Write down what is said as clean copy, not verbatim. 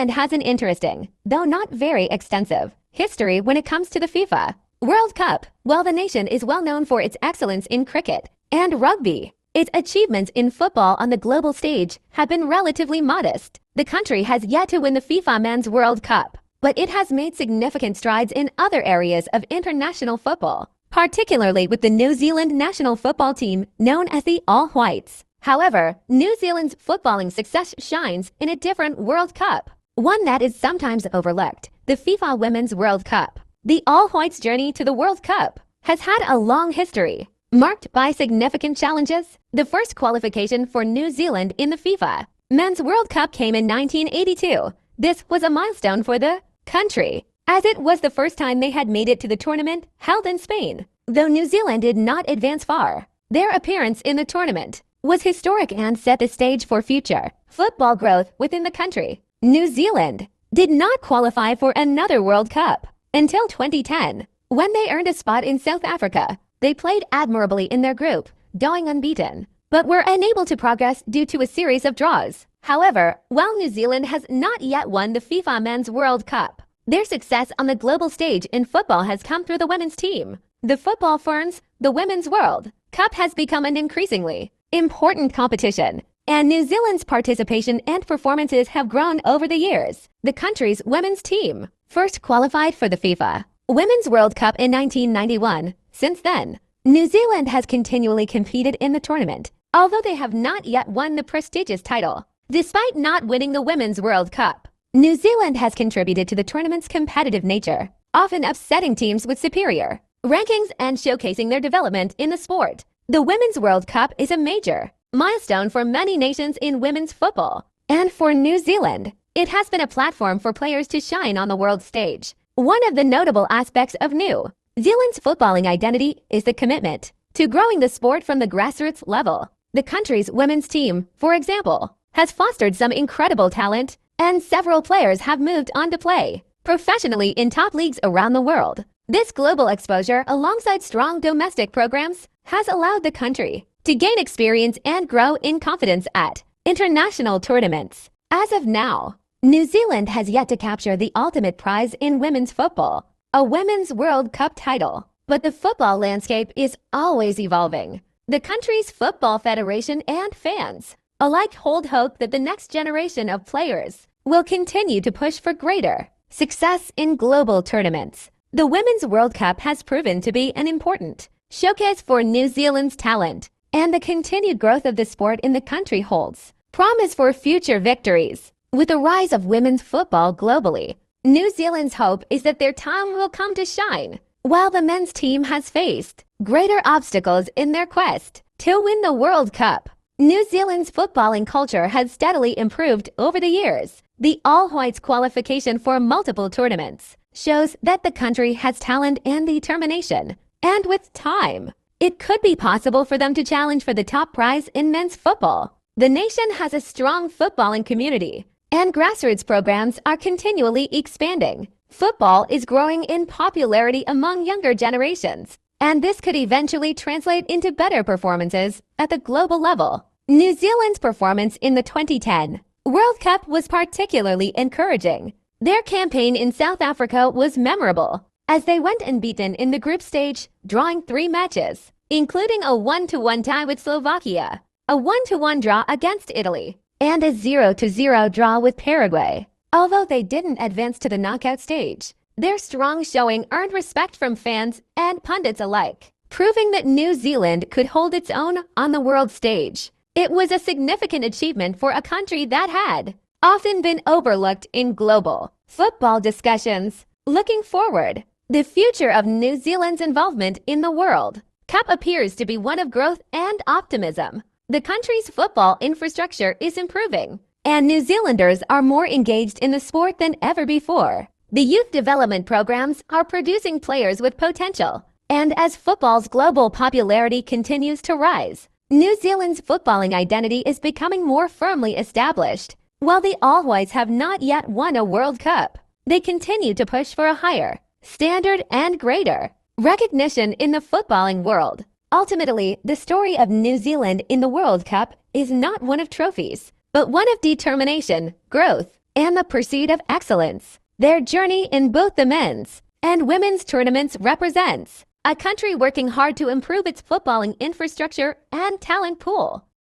Zealand has an interesting, though not very extensive, history when it comes to the FIFA World Cup. While the nation is well known for its excellence in cricket and rugby, its achievements in football on the global stage have been relatively modest. The country has yet to win the FIFA Men's World Cup, but it has made significant strides in other areas of international football, particularly with the New Zealand national football team known as the All Whites. However, New Zealand's footballing success shines in a different World Cup, one that is sometimes overlooked, the FIFA Women's World Cup. The All Whites' journey to the World Cup has had a long history, marked by significant challenges. The first qualification for New Zealand in the FIFA Men's World Cup came in 1982. This was a milestone for the country, as it was the first time they had made it to the tournament held in Spain. Though New Zealand did not advance far, their appearance in the tournament was historic and set the stage for future football growth within the country. New Zealand did not qualify for another World Cup until 2010, when they earned a spot in South Africa. They played admirably in their group, going unbeaten, but were unable to progress due to a series of draws. However, while New Zealand has not yet won the FIFA Men's World Cup, their success on the global stage in football has come through the women's team. The Football Ferns, the Women's World Cup has become an increasingly important competition, and New Zealand's participation and performances have grown over the years. The country's women's team first qualified for the FIFA Women's World Cup in 1991. Since then, New Zealand has continually competed in the tournament, although they have not yet won the prestigious title. Despite not winning the Women's World Cup, New Zealand has contributed to the tournament's competitive nature, often upsetting teams with superior rankings and showcasing their development in the sport. The Women's World Cup is a major milestone for many nations in women's football, and for New Zealand, it has been a platform for players to shine on the world stage. One of the notable aspects of New Zealand's footballing identity is the commitment to growing the sport from the grassroots level. The country's women's team, for example, has fostered some incredible talent, and several players have moved on to play professionally in top leagues around the world. This global exposure, alongside strong domestic programs, has allowed the country to gain experience and grow in confidence at international tournaments. As of now, New Zealand has yet to capture the ultimate prize in women's football, a Women's World Cup title. But the football landscape is always evolving. The country's football federation and fans alike hold hope that the next generation of players will continue to push for greater success in global tournaments. The Women's World Cup has proven to be an important showcase for New Zealand's talent, and the continued growth of the sport in the country holds promise for future victories. With the rise of women's football globally, New Zealand's hope is that their time will come to shine. While the men's team has faced greater obstacles in their quest to win the World Cup, New Zealand's footballing culture has steadily improved over the years. The All Whites qualification for multiple tournaments shows that the country has talent and determination, and with time, it could be possible for them to challenge for the top prize in men's football. The nation has a strong footballing community, and grassroots programs are continually expanding. Football is growing in popularity among younger generations, and this could eventually translate into better performances at the global level. New Zealand's performance in the 2010 World Cup was particularly encouraging. Their campaign in South Africa was memorable, as they went unbeaten in the group stage, drawing 3 matches, including a 1-1 tie with Slovakia, a 1-1 draw against Italy, and a 0-0 draw with Paraguay. Although they didn't advance to the knockout stage, their strong showing earned respect from fans and pundits alike, proving that New Zealand could hold its own on the world stage. It was a significant achievement for a country that had often been overlooked in global football discussions. Looking forward, the future of New Zealand's involvement in the World Cup appears to be one of growth and optimism. The country's football infrastructure is improving, and New Zealanders are more engaged in the sport than ever before. The youth development programs are producing players with potential, and as football's global popularity continues to rise, New Zealand's footballing identity is becoming more firmly established. While the All Whites have not yet won a World Cup, they continue to push for a higher standard and greater recognition in the footballing world. Ultimately, the story of New Zealand in the World Cup is not one of trophies, but one of determination, growth, and the pursuit of excellence. Their journey in both the men's and women's tournaments represents a country working hard to improve its footballing infrastructure and talent pool.